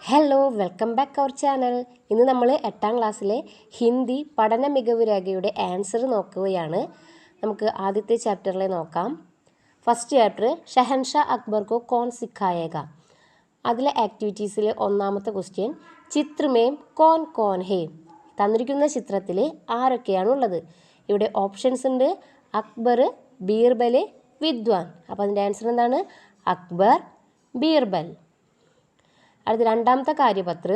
Hello, welcome back our channel. ഇന്ന് നമ്മൾ 8ാം ക്ലാസ്സിലെ ഹിന്ദി പഠന മികവ് രേഖയുടെ ആൻസർ നോക്കുകയാണ്. നമുക്ക് ആദ്യത്തെ ചാപ്റ്ററിലെ നോക്കാം. ഫസ്റ്റ് ചാപ്റ്റർ ഷഹൻഷാ അക്ബർ കോ കോൺ സിഖായേഗ. അതിലെ ആക്ടിവിറ്റീസിൽ ഒന്നാമത്തെ ക്വസ്റ്റ്യൻ, ചിത്രമേം കോൺ കോൺ ഹേ. തന്നിരിക്കുന്ന ചിത്രത്തിൽ ആരൊക്കെയാണുള്ളത്? ഇവിടെ ഓപ്ഷൻസ് ഉണ്ട്: അക്ബർ, ബീർബൽ, വിദ്വാൻ. അപ്പോൾ അതിൻ്റെ ആൻസർ എന്താണ്? അക്ബർ, ബീർബൽ. അടുത്ത രണ്ടാമത്തെ കാര്യപത്ര,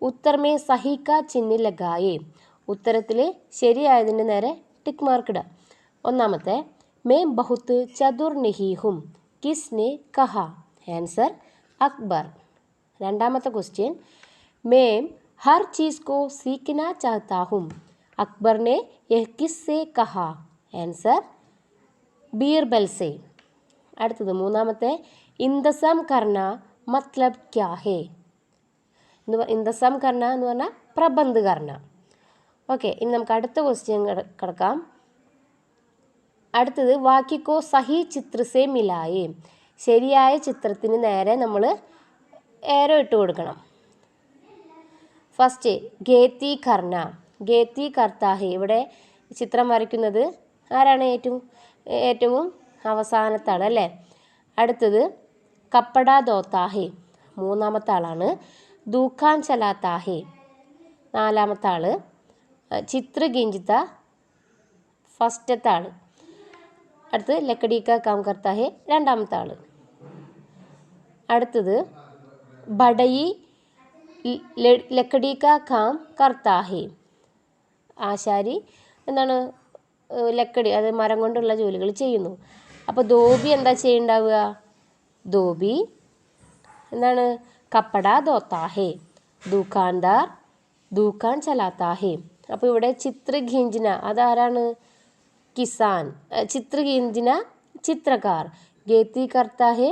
ഉത്തർമേ സഹിക ചിഹ്ന ലഗായേ. ഉത്തരത്തിൽ ശരിയായതിൻ്റെ നേരെ ടിക്ക് മാർക്ക് ഇടുക. ഒന്നാമത്തെ, മേ ബഹുത്ത് ചതുർ നഹീ ഹും, കിസ്നെ കഹ. ആൻസർ അക്ബർ. രണ്ടാമത്തെ ക്വസ്റ്റ്യൻ, മേം ഹർ ചീസ് കോ സീഖന ചാഹത്താ ഹും, അക്ബർ ने यह किससे कहा. ആൻസർ ബീർബൽ സെ. അടുത്തത് മൂന്നാമത്തെ, ഇന്തസം കർണ മത്ലബ് ക്യാ ഹേ. ഇന്തസം കർണ എന്ന് പറഞ്ഞാൽ പ്രബന്ധ് കർണ. ഓക്കെ, ഇനി നമുക്ക് അടുത്ത ക്വസ്റ്റ്യൻ കിടക്കാം. അടുത്തത്, വാക്യക്കോ സഹി ചിത്രസേ മിലായേ. ശരിയായ ചിത്രത്തിന് നേരെ നമ്മൾ ഏരോ ഇട്ട് കൊടുക്കണം. ഫസ്റ്റ്, ഗേത്തി കർണ. ഗേത്തി കർത്താഹേ. ഇവിടെ ചിത്രം വരയ്ക്കുന്നത് ആരാണ്? ഏറ്റവും അവസാനത്താണ് അല്ലേ. അടുത്തത്, കപ്പട ധോത്താഹേ. മൂന്നാമത്തെ ആളാണ്. ദുഖാൻ ചലാത്താഹേ. നാലാമത്തെ ആള്. ചിത്ര ഗിഞ്ചിത്ത ഫസ്റ്റത്തെ ആള്. അടുത്തത്, ലക്കടിക്ക കാം കർത്താഹേ. രണ്ടാമത്തെ ആള്. അടുത്തത്, ബഡയി ലക്കടിക്ക കാം കർത്താഹേ. ആശാരി എന്താണ്? ലക്കടി, അത് മരം കൊണ്ടുള്ള ജോലികൾ ചെയ്യുന്നു. അപ്പോൾ ധോബി എന്താ ചെയ്യുണ്ടാവുക? ധോബി എന്താണ്? കപ്പട ധോത്താഹേ. ദുഖാൻദാർ ദുഖാൻ ചലാത്താഹേ. അപ്പോൾ ഇവിടെ ചിത്രഗീഞ്ചന അതാരാണ്? കിസാൻ. ചിത്രഗീഞ്ചന ചിത്രകാർ. ഗേത്തി കർത്താഹേ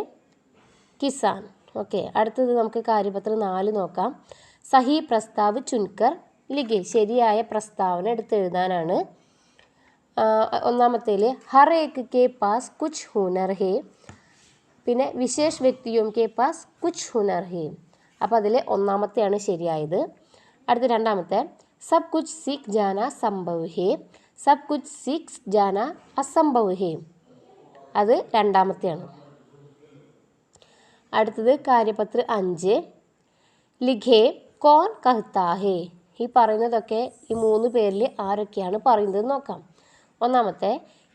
കിസാൻ. ഓക്കെ, അടുത്തത് നമുക്ക് കാര്യപത്രം 4 നോക്കാം. സഹി പ്രസ്താവ് ചുൻകർ ലിഖേ. ശരിയായ പ്രസ്താവന എടുത്തെഴുതാനാണ്. ഒന്നാമത്തേൽ ഹർ ഏക് കെ പാസ് കുച്ച് ഹുനർ ഹേ. പിന്നെ വിശേഷ് വ്യക്തിയും കെ പാസ് കുച്ച് ഹുനർ ഹേ. അപ്പോൾ അതിൽ ഒന്നാമത്തെയാണ് ശരിയായത്. അടുത്ത രണ്ടാമത്തെ, സബ് കുച്ച് സീഖ് ജാന സംഭവ് ഹേ. സബ് കുച്ച് സീഖ് ജാന അസംഭവ് ഹേ. അത് രണ്ടാമത്തെയാണ്. അടുത്തത് കാര്യപത്ര 5, ലിഖേ കോൺ കഹ്താ ഹേ. ഈ പറയുന്നതൊക്കെ ഈ 3 പേരിൽ ആരൊക്കെയാണ് പറയുന്നത് നോക്കാം. ഒന്നാമത്തെ,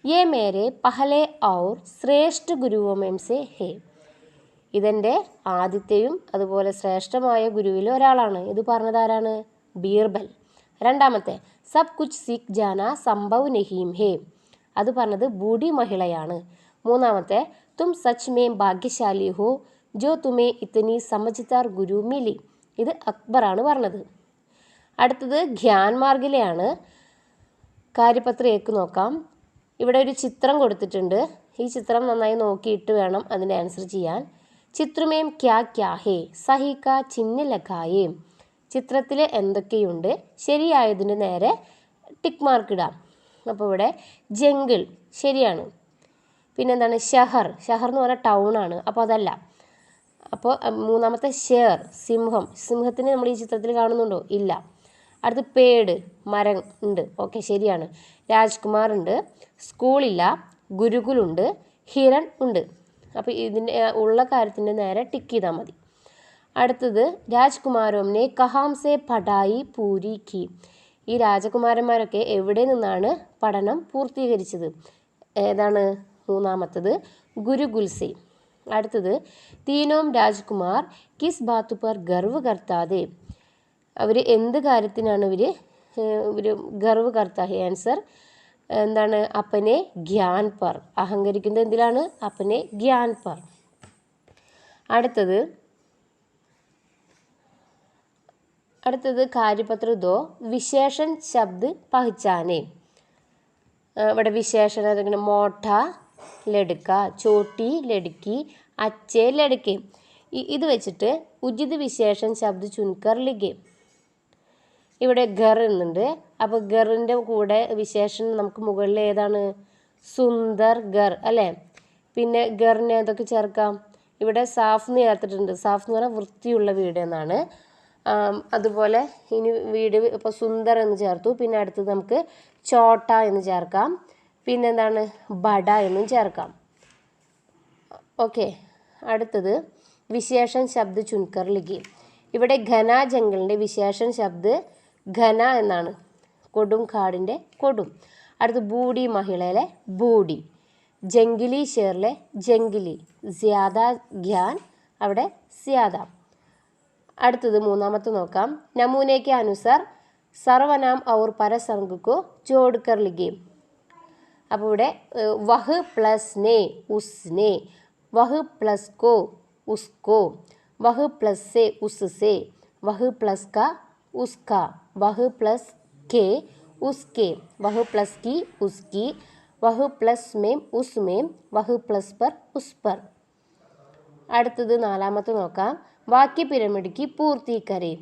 യേ മേരെ പഹലെ ഔർ ശ്രേഷ്ഠ ഗുരുവോമേം സെ ഹേ. ഇതെൻ്റെ ആദ്യത്തെയും അതുപോലെ ശ്രേഷ്ഠമായ ഗുരുവിൽ ഒരാളാണ്. ഇത് പറഞ്ഞത് ആരാണ്? ബീർബൽ. രണ്ടാമത്തെ, സബ് കുച്ച് സീഖ് ജാന സംഭവ് നഹീം ഹേ. അത് പറഞ്ഞത് ബൂഢി മഹിളയാണ്. മൂന്നാമത്തെ, തും സച്ച് മേ ഭാഗ്യശാലി ഹോ ജോ തുമേ ഇത്തനി സമജ്ദാർ ഗുരു മിലി. ഇത് അക്ബറാണ് പറഞ്ഞത്. അടുത്തത് ഗ്യാൻ മാർഗിലെയാണ്. കാര്യപത്ര 1 നോക്കാം. ഇവിടെ ഒരു ചിത്രം കൊടുത്തിട്ടുണ്ട്. ഈ ചിത്രം നന്നായി നോക്കിയിട്ട് വേണം അതിൻ്റെ ആൻസർ ചെയ്യാൻ. ചിത്രമേം ക്യാ ക്യാ ഹേ സഹിക ചിഹ്ന ലഗായേ. ചിത്രത്തിൽ എന്തൊക്കെയുണ്ട്? ശരിയായതിന് നേരെ ടിക്ക് മാർക്ക് ഇടാം. അപ്പോൾ ഇവിടെ ജംഗിൾ ശരിയാണ്. പിന്നെന്താണ്? ഷഹർ. ഷഹർ എന്ന് പറഞ്ഞാൽ ടൗൺ ആണ്. അപ്പോൾ അതല്ല. അപ്പോൾ മൂന്നാമത്തെ, ഷേർ സിംഹം. സിംഹത്തിന് നമ്മൾ ഈ ചിത്രത്തിൽ കാണുന്നുണ്ടോ? ഇല്ല. അടുത്ത് പേട് മരം ഉണ്ട്. ഓക്കെ, ശരിയാണ്. രാജ്കുമാർ ഉണ്ട്. സ്കൂളില്ല. ഗുരുകുലുണ്ട്. ഹിരൺ ഉണ്ട്. അപ്പോൾ ഇതിൻ്റെ ഉള്ള കാര്യത്തിൻ്റെ നേരെ ടിക്ക് ചെയ്താൽ മതി. അടുത്തത്, രാജ്കുമാരോംനെ കഹാം സെ പഠായി പൂരി കി. ഈ രാജകുമാരന്മാരൊക്കെ എവിടെ നിന്നാണ് പഠനം പൂർത്തീകരിച്ചത്? ഏതാണ്? മൂന്നാമത്തത്, ഗുരുകുൽ സെ. അടുത്തത്, തീനോം രാജ്കുമാർ കിസ് ബാത്തു പർ ഗർവ് കർത്താതെ. അവർ എന്ത് കാര്യത്തിനാണ് ഇവർ ഗർവ് കർത്താ ഹേ. ആൻസർ എന്താണ്? അപ്പനെ ഗ്യാൻ പർ. അഹങ്കരിക്കുന്നത് എന്തിലാണ്? അപ്പനെ ഗ്യാൻ പർ. അടുത്തത് കാര്യപത്ര 2, വിശേഷൺ ശബ്ദ് പഹ്ചാനെ. ഇവിടെ വിശേഷണം മോട്ട ലടുക്ക, ചോട്ടി ലടുക്കി, അച്ചേ ലടുക്കെ. ഇത് വെച്ചിട്ട് ഉചിത് വിശേഷൺ ശബ്ദ് ചുൻകർ ലിഖേ. ഇവിടെ ഗർ എന്നുണ്ട്. അപ്പോൾ ഗറിൻ്റെ കൂടെ വിശേഷണം നമുക്ക് മുകളിൽ ഏതാണ്? സുന്ദർ ഗർ അല്ലേ. പിന്നെ ഗറിന് ഏതൊക്കെ ചേർക്കാം? ഇവിടെ സാഫ് എന്ന് ചേർത്തിട്ടുണ്ട്. സാഫ് എന്ന് പറഞ്ഞാൽ വൃത്തിയുള്ള വീട് എന്നാണ്. അതുപോലെ ഇനി വീട് ഇപ്പോൾ സുന്ദർ എന്ന് ചേർത്തു. പിന്നെ അടുത്തത് നമുക്ക് ചോട്ട എന്ന് ചേർക്കാം. പിന്നെ എന്താണ് ബഡ എന്നും ചേർക്കാം. ഓക്കെ, അടുത്തത് വിശേഷൻ ശബ്ദ ചുൻകർ ലിഖി. ഇവിടെ ഘന ജംഗലിൻ്റെ വിശേഷൻ ശബ്ദ ഘന എന്നാണ്. കൊടും കാടിൻ്റെ കൊടും. അടുത്ത് ബൂഡി മഹിളയിലെ ബൂഡി. ജംഗിലി ഷേറിലെ ജംഗിലി. ജ്യാദ ഗ്യാൻ അവിടെ സ്യാദ. അടുത്തത് മൂന്നാമത്തെ നോക്കാം. നമൂനയ്ക്ക് അനുസാർ സർവനാം ഔർ പരസംഗക്കോ ജോഡ്കർ ലിഖിए. അപ്പോൾ ഇവിടെ വഹ് പ്ലസ് നെ ഉസ്നെ, വഹ് പ്ലസ് കോ ഉസ്കോ, വഹ് പ്ലസ് से उससे, वह प्लस का उसका, वह प्लस के उसके, वह प्लस की उसकी, वह प्लस में उसमें, वह प्लस पर उस पर. അടുത്തത് നാലാമത്തെ നോക്കാം. വാക്യ പിരമിഡ്ക്ക് പൂർത്തി കരേ.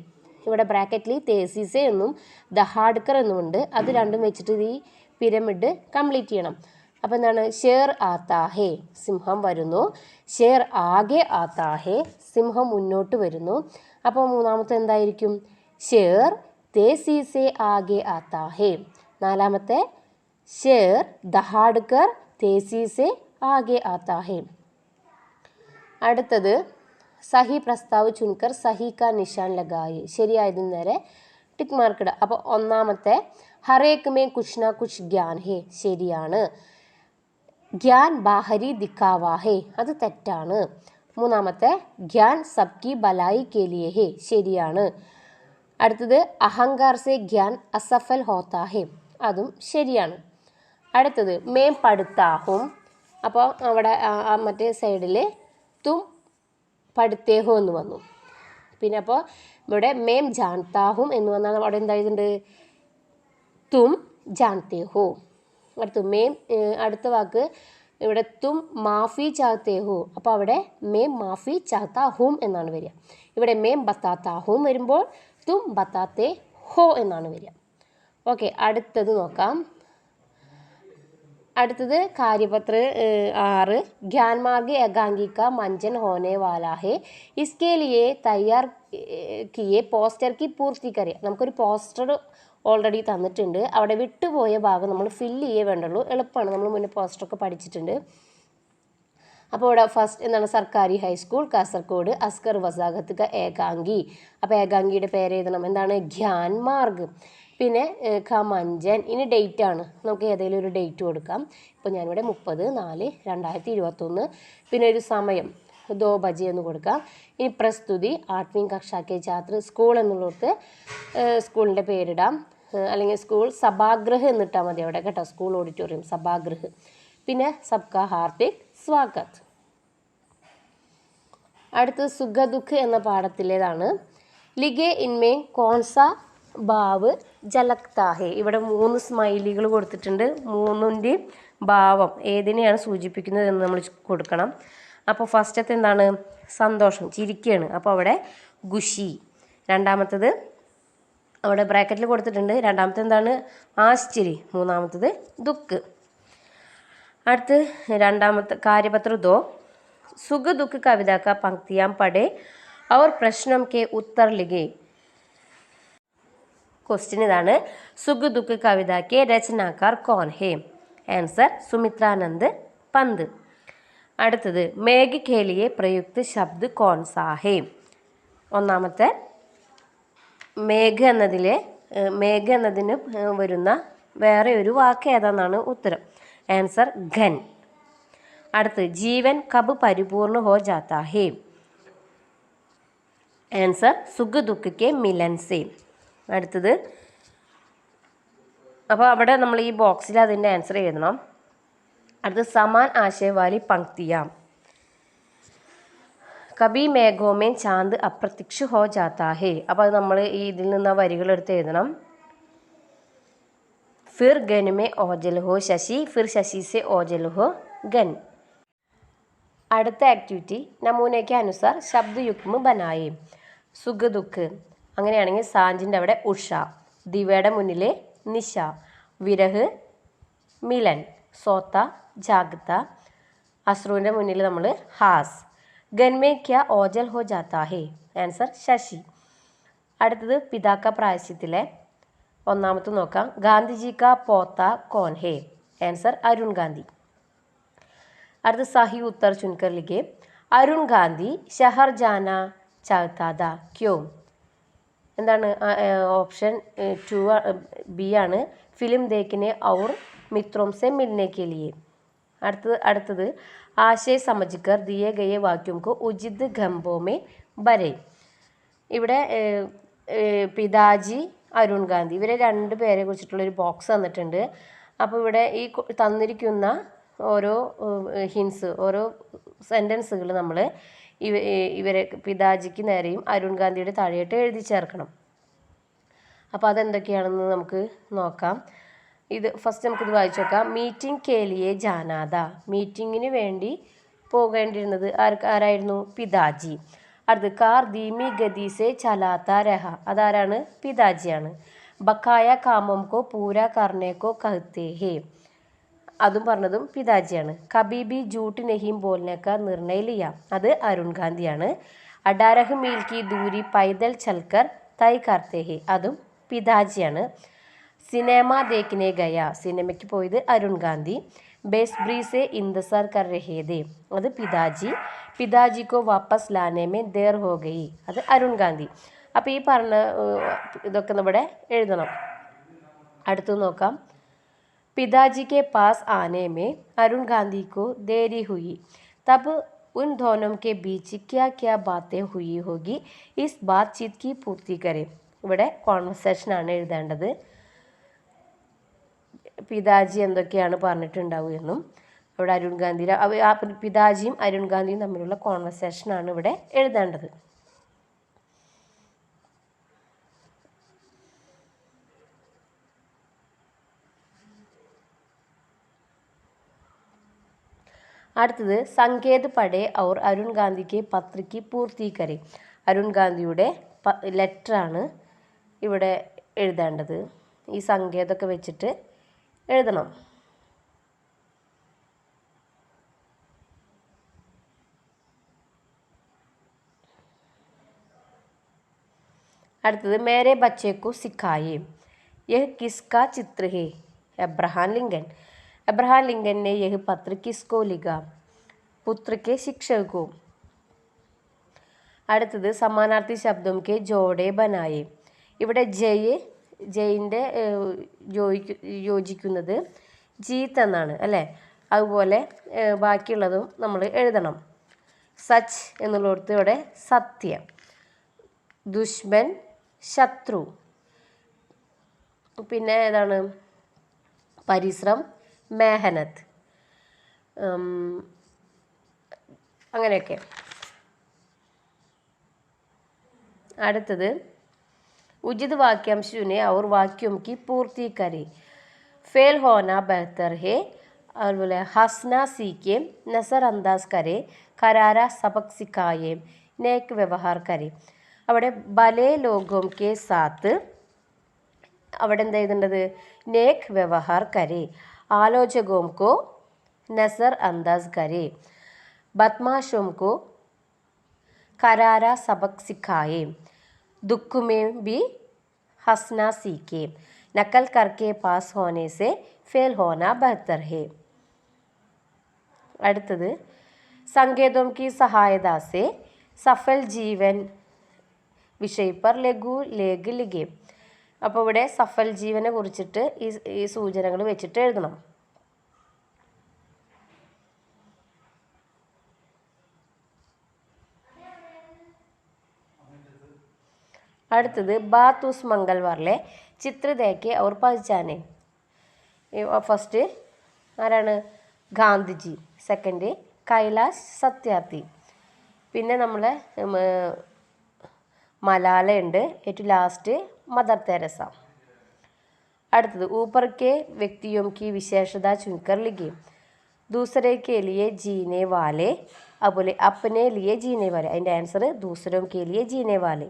ഇവിടെ ബ്രാക്കറ്റിൽ തേസീസെ എന്നും ദഹാഡ്കർ എന്നുമുണ്ട്. അത് രണ്ടും വെച്ചിട്ട് ഈ പിരമിഡ് കംപ്ലീറ്റ് ചെയ്യണം. അപ്പോൾ എന്താണ്? ഷേർ ആത്താ ഹേ, സിംഹം വരുന്നു. ഷേർ ആകെ ആത്താ ഹേ, സിംഹം മുന്നോട്ട് വരുന്നു. അപ്പോൾ മൂന്നാമത്തെ എന്തായിരിക്കും? ഷേർ തേസീസെ ആകെ ആത്താ ഹേ. നാലാമത്തെ ഷേർ ദഹാഡ്കർ തേസീസെ ആകെ ആത്താ ഹേ. അടുത്തത് സഹി പ്രസ്താവ് ചുൻകർ സഹി കാ നിശാൻ ലഗായി. ശരിയായതിന് നേരെ ടിക്ക് മാർക്ക് ഇടുക. അപ്പോൾ ഒന്നാമത്തെ ഹറേക്ക് മേ കുച്ച് നാ കുച്ച് ഗ്യാൻ ഹേ, ശരിയാണ്. ഗ്യാൻ ബാഹരി ദിക്കാവാ ഹേ, അത് തെറ്റാണ്. മൂന്നാമത്തെ ഗ്യാൻ സബ്കി ബലായി കെ ലിയെ ഹേ, ശരിയാണ്. അടുത്തത് അഹങ്കാർ സെ ഗ്യാൻ അസഫൽ ഹോത്താ ഹേ, അതും ശരിയാണ്. അടുത്തത് മേം പഠിത്താഹും. അപ്പോൾ അവിടെ മറ്റേ സൈഡിൽ തും പഠിത്തേ ഹോ എന്ന് വന്നു. പിന്നെ അപ്പോൾ ഇവിടെ മേം ജാൻതാഹും എന്ന് വന്നാൽ അവിടെ എന്താ എഴുതുന്നുണ്ട്? തും ജാൻതേ ഹോ. അടുത്ത വാക്ക് ഇവിടെ തും മാഫി ചാഹത്തേ ഹോ. അപ്പോൾ അവിടെ മേം മാഫി ചാഹത്താ ഹൂം എന്നാണ് വരിക. ഇവിടെ മേം ബത്താത്താ ഹൂം വരുമ്പോൾ തും ബത്താത്തേ ഹോ എന്നാണ് വരിക. ഓക്കെ, അടുത്തത് നോക്കാം. അടുത്തത് കാര്യപത്ര 6. ज्ञानमार्ग एकांकी का मंचन होने वाला है, इसके लिए तैयार किए പോസ്റ്റർ की പൂർത്തി കരേ. നമുക്കൊരു പോസ്റ്റർ ഓൾറെഡി തന്നിട്ടുണ്ട്. അവിടെ വിട്ടുപോയ ഭാഗം നമ്മൾ ഫില്ല് ചെയ്യേ വേണ്ടുള്ളൂ. എളുപ്പമാണ്, നമ്മൾ മുന്നേ പോസ്റ്ററൊക്കെ പഠിച്ചിട്ടുണ്ട്. അപ്പോൾ ഇവിടെ ഫസ്റ്റ് എന്താണ്? സർക്കാരി ഹൈസ്കൂൾ കാസർഗോഡ്, അസ്കർ വസാഖത്ത് ക ഏകാംഗി. അപ്പോൾ ഏകാംഗിയുടെ പേര് എഴുതണം. എന്താണ്? ഗ്യാൻമാർഗ്. പിന്നെ ഖമഞ്ചൻ. ഇനി ഡേറ്റ് ആണ്, നമുക്ക് ഏതെങ്കിലും ഒരു ഡേറ്റ് കൊടുക്കാം. ഇപ്പോൾ ഞാനിവിടെ 30/4/2021. പിന്നെ ഒരു സമയം 2 ബജെ എന്ന് കൊടുക്കാം. ഇനി പ്രസ്തുതി 8വീं കക്ഷാ കെ ഛാത്ര. സ്കൂൾ എന്നുള്ളത് സ്കൂളിൻ്റെ പേരിടാം, അല്ലെങ്കിൽ സ്കൂൾ സഭാഗൃഹ് എന്നിട്ടാൽ മതി അവിടെ കേട്ടോ. സ്കൂൾ ഓഡിറ്റോറിയം സഭാഗൃഹ്. പിന്നെ സബ്കാ ഹാർദിക് സ്വാഗത്. അടുത്തത് സുഖ ദുഃഖ് എന്ന പാഠത്തിലേതാണ്. ലിഗെ ഇൻമേ കോൺസാ ഭാവ് ജലക്താ ഹേ. ഇവിടെ 3 സ്മൈലികൾ കൊടുത്തിട്ടുണ്ട്. 3ൻ്റെയും ഭാവം ഏതിനെയാണ് സൂചിപ്പിക്കുന്നത് എന്ന് നമ്മൾ കൊടുക്കണം. അപ്പോൾ ഫസ്റ്റത്തെ എന്താണ്? സന്തോഷം, ചിരിക്കുകയാണ്. അപ്പോൾ അവിടെ ഖുഷി. രണ്ടാമത്തത് അവിടെ ബ്രാക്കറ്റിൽ കൊടുത്തിട്ടുണ്ട്. രണ്ടാമത്തെ എന്താണ്? ആശ്ചര്യ. മൂന്നാമത്തത് ദുഃഖ്. അടുത്ത് രണ്ടാമത്തെ കാര്യപത്ര 2. സുഖ ദുഃഖ കവിത കാ പങ്ക്തിയാം പഠേ और प्रश्नों के उत्तर लिखे. क्वेश्चन इതാണ്. सुख दुख कविता के रचनाकार कौन है? आंसर सुमित्रानंद पंत. അടുത്തത് മേഘ के लिए प्रयुक्त शब्द कौन सा है? ഒന്നാമത്തെ മേഘ എന്നതിന് വരുന്ന വേറെ ഒരു വാക്ക് ഏതാണെന്നാണ് ഉത്തരം. ആൻസർ ഘൻ. അടുത്ത് ജീവൻ കബ് പരിപൂർണ ഹോ ജാത്താ ഹേ? ആൻസർ സുഖ ദുഃഖ കെ മിലൻ സേ. അടുത്തത് അപ്പോൾ അവിടെ നമ്മൾ ഈ ബോക്സിൽ അതിൻ്റെ ആൻസർ എഴുതണം. അടുത്ത് സമാൻ ആശയവാലി പങ്ക്തിയാം. കബി മേഘോമേ ചാന്ദ് അപ്രത്യക്ഷ ഹോ ജാത്താ ഹേ. അപ്പോൾ അത് നമ്മൾ ഈ ഇതിൽ നിന്ന് വരികൾ എടുത്ത് എഴുതണം. ഫിർ ഗൻ മേ ഓജൽ ഹോ ശശി, ഫിർ ശശി സെ ഓജൽ ഹോ ഗൻ. അടുത്ത ആക്ടിവിറ്റി നമൂനയ്ക്ക് അനുസാർ ശബ്ദയുഗ്മ ബനായേ. സുഖ ദുഃഖ് അങ്ങനെയാണെങ്കിൽ സാഞ്ചിൻ്റെ അവിടെ ഉഷ, ദിവയുടെ മുന്നിൽ നിശ, വിരഹ് മിലൻ, സോത്ത ജാഗ്രത, അശ്രുവിൻ്റെ മുന്നിൽ നമ്മൾ ഹാസ്, गन में क्या ओझल हो जाता है? ആൻസർ ശശി. അടുത്തത് പിതാക്ക പ്രായശ്ചിത്തിലെ ഒന്നാമത്തെ നോക്കാം. ഗാന്ധിജി കാ പോത്ത കോൻ ഹേ? ആൻസർ അരുൺ ഗാന്ധി. അടുത്ത സഹി ഉത്തർ ചുൻകർ ലിഖേ. അരുൺ ഗാന്ധി ഷഹർ ജാന ചാഹത്താ ഥാ ക്യോ? എന്താണ് ഓപ്ഷൻ 2 ബി ആണ്. ഫിലിം ദേഖ്നെ ഔർ മിത്രോം സെ മിൽനെ കെ ലിയെ. അടുത്തത് ആശയ സമജ്കർ ദിയെ ഗയെ വാക്യോം കോ ഉചിത് ഖംബോ മേ ഭരെ. ഇവിടെ പിതാജി അരുൺ ഗാന്ധി ഇവരെ രണ്ട് പേരെ കുറിച്ചിട്ടുള്ളൊരു ബോക്സ് തന്നിട്ടുണ്ട്. അപ്പോൾ ഇവിടെ ഈ തന്നിരിക്കുന്ന ഓരോ ഹിൻസ് ഓരോ സെൻറ്റൻസുകൾ നമ്മൾ ഇവരെ പിതാജിക്ക് നേരെയും അരുൺ ഗാന്ധിയുടെ താഴെയായിട്ട് എഴുതി ചേർക്കണം. അപ്പോൾ അതെന്തൊക്കെയാണെന്ന് നമുക്ക് നോക്കാം. ഇത് ഫസ്റ്റ് നമുക്കിത് വായിച്ചു നോക്കാം. മീറ്റിംഗ് കേലിയെ ജാനാദ. മീറ്റിങ്ങിന് വേണ്ടി പോകേണ്ടിയിരുന്നത് ആരായിരുന്നു? പിതാജി. അടുത്ത് കാർ ധീമി ഗതി സെ ചലാത്ത രഹ. അതാരാണ്? പിതാജിയാണ്. ബക്കായ കാമം കോ പൂരാ കർണേ കോ കഹത്തെ ഹേ. അതും പറഞ്ഞതും പിതാജിയാണ്. കബീബി ജൂട്ട് നെഹിം ബോൽനെ കാ നിർണയ ലിയ. അത് അരുൺ ഗാന്ധിയാണ്. 18 മീൽ കി ദൂരി പൈദൽ ചൽക്കർ തൈ കർത്തെ ഹേ. അതും പിതാജിയാണ്. സിനിമ ദേഖ്നെ ഗയ. സിനിമയ്ക്ക് പോയത് അരുൺ ഗാന്ധി. ബേസ്ബ്രി സെ ഇന്തസാർ കർ രഹേ ദേ. അത് പിതാജി. പിതാജി കോ വാപ്പസ് ലാനെ മേ ദേർ ഹോ ഗയി. അത് അരുൺ ഗാന്ധി. അപ്പോൾ ഈ പറഞ്ഞ ഇതൊക്കെ നമ്മുടെ എഴുതണം. അടുത്ത് നോക്കാം. पिताजी के पास आने में अरुण गांधी को देरी हुई, तब उन दोनों के बीच क्या क्या बातें हुई होगी, इस बातचीत की पूर्ति करें. ഇവിടെ കോൺവെർസേഷൻ ആണ് എഴുതേണ്ടത്. പിതാജി എന്തൊക്കെയാണ് പറഞ്ഞിട്ടുണ്ടാവുക എന്നും ഇവിടെ അരുൺ ഗാന്ധി പിതാജിയും അരുൺ ഗാന്ധിയും തമ്മിലുള്ള കോൺവെർസേഷൻ ആണ് ഇവിടെ എഴുതേണ്ടത്. അടുത്തത് സങ്കേത് പടേ ഔർ അരുൺ ഗാന്ധിക്ക് പത്രയ്ക്ക് പൂർത്തി കരെ. അരുൺ ഗാന്ധിയുടെ ലെറ്ററാണ് ഇവിടെ എഴുതേണ്ടത്. ഈ സങ്കേതമൊക്കെ വെച്ചിട്ട് എഴുതണം. അടുത്തത് മേരെ ബച്ചേക്കു സിഖായേ. യഹ് കിസ്കാ ചിത്ര ഹേ? Abraham Lincoln. अब्राहम लिंकन ने यह पत्र किसको लिखा? पुत्र के शिक्षक को. അടുത്തത് സമാനാർത്ഥി ശബ്ദം കെ ജോഡെ ബനായെ. ഇവിടെ ജയിൻ്റെ യോജിക്കുന്നത് ജീത്ത് എന്നാണ് അല്ലേ. അതുപോലെ ബാക്കിയുള്ളതും നമ്മൾ എഴുതണം. സച്ച് എന്നുള്ളിടത്ത് ഇവിടെ സത്യം. ദുഷ്മൻ ശത്രു. പിന്നെ ഏതാണ്? പരിശ്രം മെഹനത്ത്. അങ്ങനെയൊക്കെ. അടുത്തത് ഉചിത് വാക്यांश चुने और वाक्यों की पूर्ति करें. फेल होना बेहतर है. അതുപോലെ हंसना सीखे, नजरअंदाज करे, करारा सबक सिखाए, नेक व्यवहार करे. അവിടെ ഭലേ ലോഗോം കെ സാത്ത് അവിടെ എന്താ എഴുതേണ്ടത്? നേക് വ്യവഹാർ കരെ. ആലോചകോം കോ നസർ അന്താസ് കരെ. ബദ്മാഷോം കോ करारा सबक सिखाए. दुख में भी हंसना सीखे. नकल करके पास होने से फेल होना बेहतर है. അടുത്തത് संकेतों की सहायता से सफल जीवन विषय पर लघु लेख लिखे. അപ്പോൾ ഇവിടെ സഫൽ ജീവനെ കുറിച്ചിട്ട് ഈ സൂചനകൾ വെച്ചിട്ട് എഴുതണം. അടുത്തത് ബാത്ത് ഉസ് മംഗൾവാറിലെ ചിത്ര ദേഖെ ഔർ പഹ്ചാനെ. ഫസ്റ്റ് ആരാണ്? ഗാന്ധിജി. സെക്കൻഡ് കൈലാഷ് സത്യാർത്ഥി. പിന്നെ നമ്മളെ മലാല ഉണ്ട്. ഏറ്റവും ലാസ്റ്റ് मदर तेरेसा. അടുത്തത് ऊपर के व्यक्तियों की विशेषता चुनकर लिखिए. दूसरे के लिए जीने वाले. അതുപോലെ अपने लिए जीने वाले. അതിൻ്റെ ആൻസർ दूसरों के लिए जीने वाले.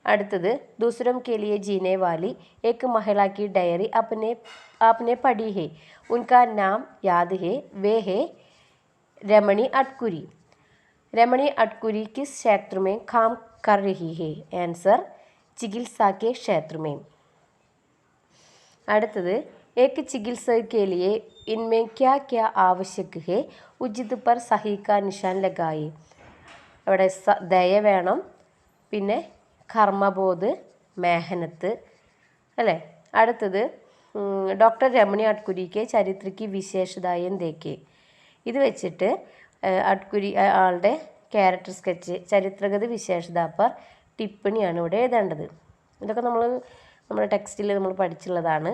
അടുത്തത് दूसरों के लिए जीने वाली एक महिला की डायरी आपने पढ़ी है. उनका नाम याद है. वे है रमणी अटकुरी. രമണി അട്കുരി കിസ് ക്ഷേത്ര में काम कर रही है? ആൻസർ ചികിത്സാ के क्षेत्र में. അടുത്തത് एक चिकित्सा के लिए इनमें क्या क्या आवश्यक है? उचित पर सही का निशान लगाए. അവിടെ ദയ വേണം, പിന്നെ കർമ്മബോധ്, മെഹനത്ത് അല്ലേ. അടുത്തത് ഡോക്ടർ രമണി അട്കുരിക്ക് ചരിത്രയ്ക്ക് വിശേഷതായം ദേക്കേ. ഇത് വെച്ചിട്ട് അട്കുരി ആളുടെ ക്യാരക്ടർ സ്കെച്ച്, ചരിത്രഗത വിശേഷത പർ ടിപ്പണിയാണ് ഇവിടെ എഴുതേണ്ടത്. ഇതൊക്കെ നമ്മുടെ ടെക്സ്റ്റിൽ നമ്മൾ പഠിച്ചുള്ളതാണ്.